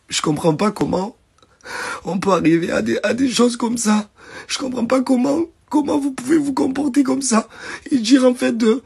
Je comprends pas comment on peut arriver à des choses comme ça. Je comprends pas comment vous pouvez vous comporter comme ça et dire en fait de...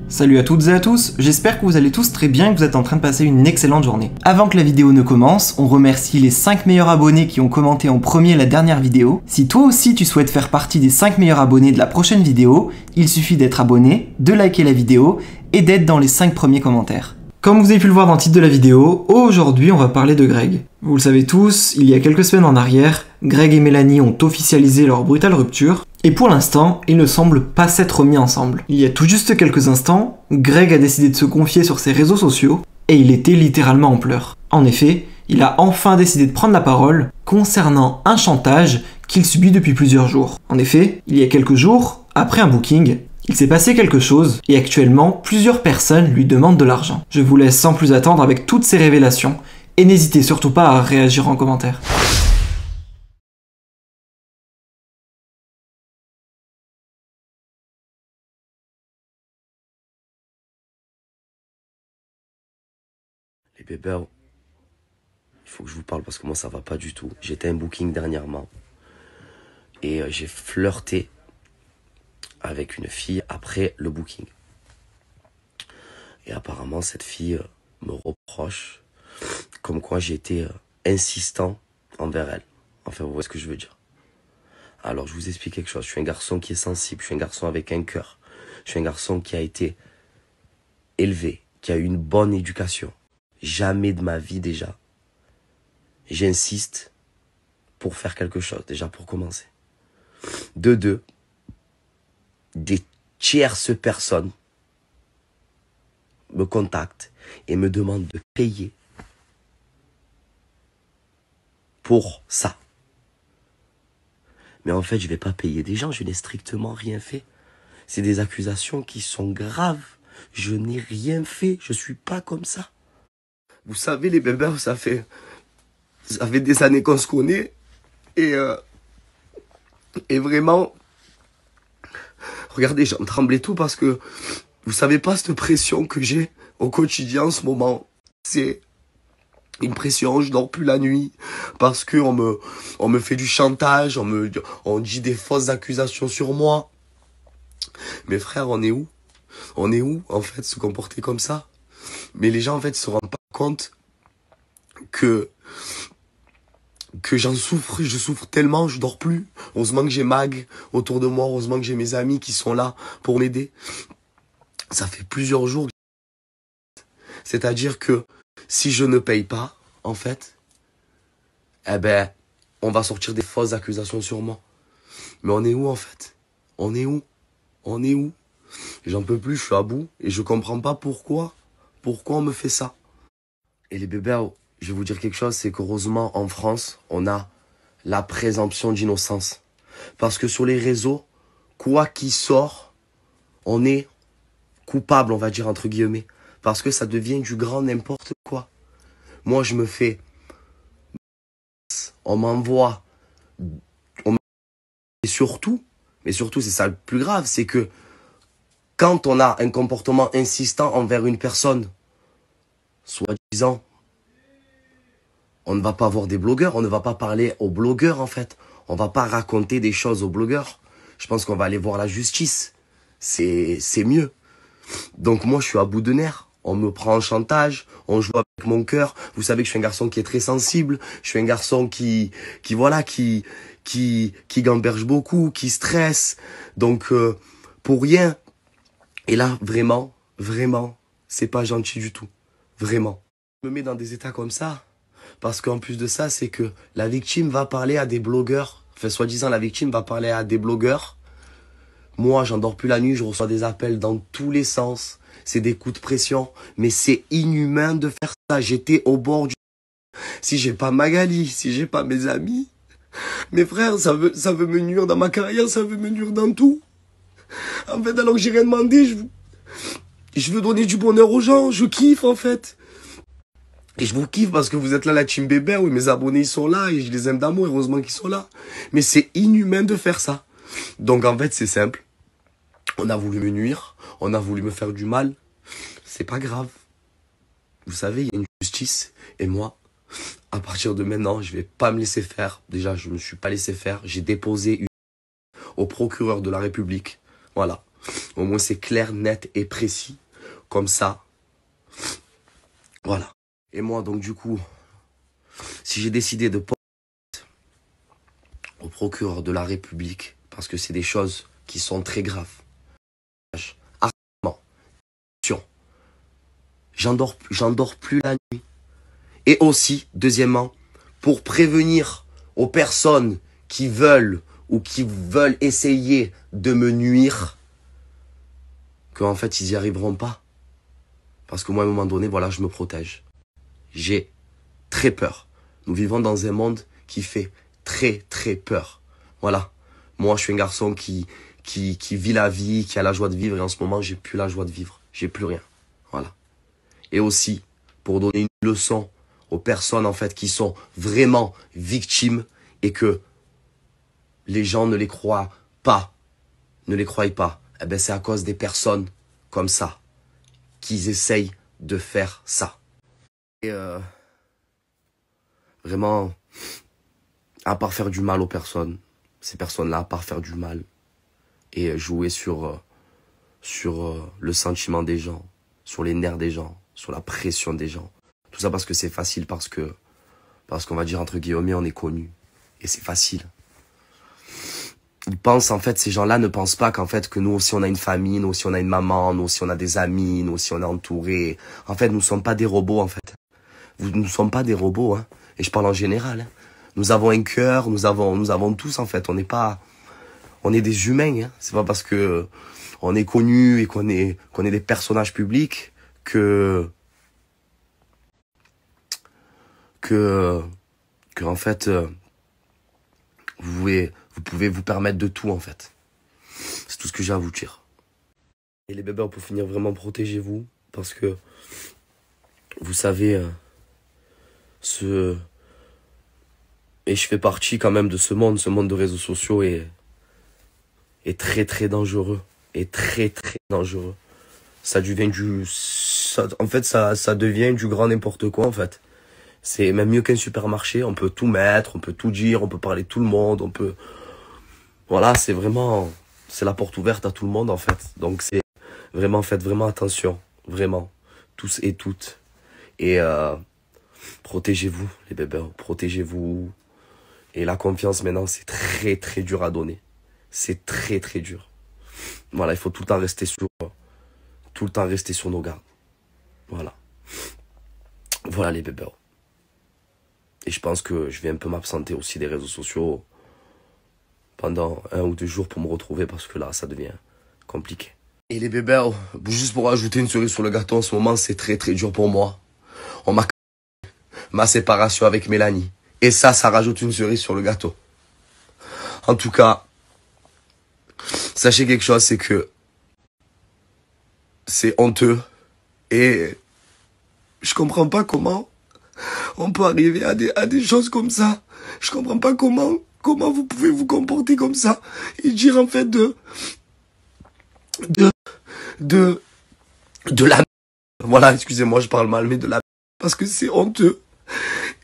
Salut à toutes et à tous, j'espère que vous allez tous très bien et que vous êtes en train de passer une excellente journée. Avant que la vidéo ne commence, on remercie les 5 meilleurs abonnés qui ont commenté en premier la dernière vidéo. Si toi aussi tu souhaites faire partie des 5 meilleurs abonnés de la prochaine vidéo, il suffit d'être abonné, de liker la vidéo et d'être dans les 5 premiers commentaires. Comme vous avez pu le voir dans le titre de la vidéo, aujourd'hui on va parler de Greg. Vous le savez tous, il y a quelques semaines en arrière, Greg et Mélanie ont officialisé leur brutale rupture, et pour l'instant, ils ne semblent pas s'être remis ensemble. Il y a tout juste quelques instants, Greg a décidé de se confier sur ses réseaux sociaux, et il était littéralement en pleurs. En effet, il a enfin décidé de prendre la parole concernant un chantage qu'il subit depuis plusieurs jours. En effet, il y a quelques jours, après un booking, il s'est passé quelque chose et actuellement, plusieurs personnes lui demandent de l'argent. Je vous laisse sans plus attendre avec toutes ces révélations et n'hésitez surtout pas à réagir en commentaire. Les bébés, il faut que je vous parle parce que moi ça va pas du tout. J'étais à un booking dernièrement et j'ai flirté avec une fille après le booking. Et apparemment cette fille me reproche comme quoi j'ai été insistant envers elle. Enfin vous voyez ce que je veux dire. Alors je vous explique quelque chose. Je suis un garçon qui est sensible, je suis un garçon avec un cœur. Je suis un garçon qui a été élevé, qui a eu une bonne éducation. Jamais de ma vie déjà, j'insiste pour faire quelque chose, déjà pour commencer. De deux, des tierces personnes me contactent et me demandent de payer pour ça. Mais en fait, je vais pas payer des gens, je n'ai strictement rien fait. C'est des accusations qui sont graves. Je n'ai rien fait, je suis pas comme ça. Vous savez, les bébés, ça fait des années qu'on se connaît. Et vraiment, regardez, j'en tremblais tout parce que vous savez pas cette pression que j'ai au quotidien en ce moment. C'est une pression, je dors plus la nuit parce que on me fait du chantage, on dit des fausses accusations sur moi. Mes frères, on est où? On est où, en fait, se comporter comme ça? Mais les gens, en fait, se rendent pas compte que j'en souffre, je souffre tellement, je dors plus. Heureusement que j'ai Mag autour de moi, heureusement que j'ai mes amis qui sont là pour m'aider. Ça fait plusieurs jours. C'est-à-dire que si je ne paye pas, en fait, eh ben, on va sortir des fausses accusations sur moi. Mais on est où, en fait? On est où? On est où? J'en peux plus, je suis à bout et je comprends pas pourquoi on me fait ça. Et les bébés, je vais vous dire quelque chose, c'est qu'heureusement en France, on a la présomption d'innocence. Parce que sur les réseaux, quoi qu'il sort, on est coupable, on va dire entre guillemets. Parce que ça devient du grand n'importe quoi. Moi, je me fais... On m'envoie... Et surtout, mais surtout c'est ça le plus grave, c'est que quand on a un comportement insistant envers une personne, soi-disant, on ne va pas voir des blogueurs, on ne va pas parler aux blogueurs en fait. On va pas raconter des choses aux blogueurs. Je pense qu'on va aller voir la justice. C'est mieux. Donc moi je suis à bout de nerfs. On me prend en chantage, on joue avec mon cœur. Vous savez que je suis un garçon qui est très sensible. Je suis un garçon qui gamberge beaucoup, qui stresse. Donc pour rien. Et là vraiment, c'est pas gentil du tout. Vraiment. Je me mets dans des états comme ça. Parce qu'en plus de ça, c'est que la victime va parler à des blogueurs. Enfin, soi-disant, la victime va parler à des blogueurs. Moi, j'en dors plus la nuit, je reçois des appels dans tous les sens. C'est des coups de pression. Mais c'est inhumain de faire ça. J'étais au bord du... Si j'ai pas Magali, si j'ai pas mes amis, mes frères, ça veut me nuire dans ma carrière, ça veut me nuire dans tout. En fait, alors que j'ai rien demandé, je veux donner du bonheur aux gens. Je kiffe, en fait. Et je vous kiffe parce que vous êtes là, la team bébé, oui, mes abonnés, ils sont là, et je les aime d'amour, heureusement qu'ils sont là. Mais c'est inhumain de faire ça. Donc, en fait, c'est simple. On a voulu me nuire, on a voulu me faire du mal. C'est pas grave. Vous savez, il y a une justice. Et moi, à partir de maintenant, je vais pas me laisser faire. Déjà, je me suis pas laissé faire. J'ai déposé au procureur de la République. Voilà. Au moins, c'est clair, net et précis. Comme ça. Voilà. Et moi, donc, du coup, si j'ai décidé de porter au procureur de la République, parce que c'est des choses qui sont très graves. Harcèlement. J'endors plus la nuit. Et aussi, deuxièmement, pour prévenir aux personnes qui veulent ou qui veulent essayer de me nuire, qu'en fait, ils n'y arriveront pas. Parce que moi, à un moment donné, voilà, je me protège. J'ai très peur. Nous vivons dans un monde qui fait très, très peur. Voilà. Moi, je suis un garçon qui vit la vie, qui a la joie de vivre. Et en ce moment, j'ai plus la joie de vivre. J'ai plus rien. Voilà. Et aussi, pour donner une leçon aux personnes, en fait, qui sont vraiment victimes et que les gens ne les croient pas, ne les croient pas. Eh ben, c'est à cause des personnes comme ça qu'ils essayent de faire ça. Et vraiment, à part faire du mal aux personnes, ces personnes-là, à part faire du mal et jouer sur le sentiment des gens, sur les nerfs des gens, sur la pression des gens. Tout ça parce que c'est facile, parce qu'on va dire entre guillemets, on est connu. Et c'est facile. Ils pensent, en fait, ces gens-là ne pensent pas qu'en fait, que nous aussi on a une famille, nous aussi on a une maman, nous aussi on a des amis, nous aussi on est entourés. En fait, nous ne sommes pas des robots, en fait. Nous ne sommes pas des robots, hein. Et je parle en général, hein. Nous avons un cœur, nous avons tous, en fait. On est des humains, hein. C'est pas parce que on est connus et qu'on est des personnages publics que en fait, vous pouvez vous permettre de tout, en fait. C'est tout ce que j'ai à vous dire. Et les bébés, pour finir, vraiment protégez-vous, parce que vous savez, et je fais partie quand même de ce monde de réseaux sociaux est très très dangereux, et très très dangereux. Ça devient ça devient du grand n'importe quoi, en fait. C'est même mieux qu'un supermarché, on peut tout mettre, on peut tout dire, on peut parler de tout le monde, on peut... Voilà, c'est la porte ouverte à tout le monde, en fait. Donc c'est vraiment, faites vraiment attention, vraiment, tous et toutes. Et protégez-vous, les bébés, protégez-vous. Et la confiance, maintenant, c'est très très dur à donner. C'est très très dur. Voilà, il faut tout le temps rester sur nos gardes. Voilà. Voilà, les bébés. Et je pense que je vais un peu m'absenter aussi des réseaux sociaux pendant 1 ou 2 jours pour me retrouver, parce que là, ça devient compliqué. Et les bébés, juste pour ajouter une cerise sur le gâteau, en ce moment, c'est très très dur pour moi. On m'a ma séparation avec Mélanie. Et ça rajoute une cerise sur le gâteau. En tout cas, sachez quelque chose, c'est que c'est honteux. Et je comprends pas comment on peut arriver à des choses comme ça. Je comprends pas comment vous pouvez vous comporter comme ça et dire en fait de la... Voilà, excusez-moi, je parle mal, mais de la... Parce que c'est honteux.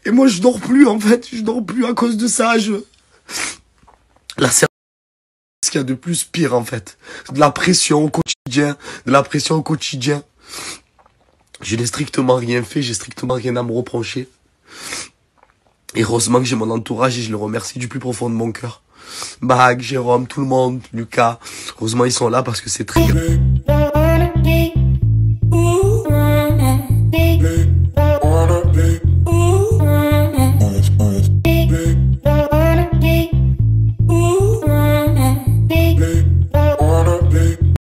Et moi, je dors plus, en fait. Je dors plus à cause de ça. Là, c'est ce qu'il y a de plus pire, en fait. De la pression au quotidien. Je n'ai strictement rien fait. J'ai strictement rien à me reprocher. Et heureusement que j'ai mon entourage et je le remercie du plus profond de mon cœur. Bag, Jérôme, tout le monde, Lucas. Heureusement, ils sont là parce que c'est très...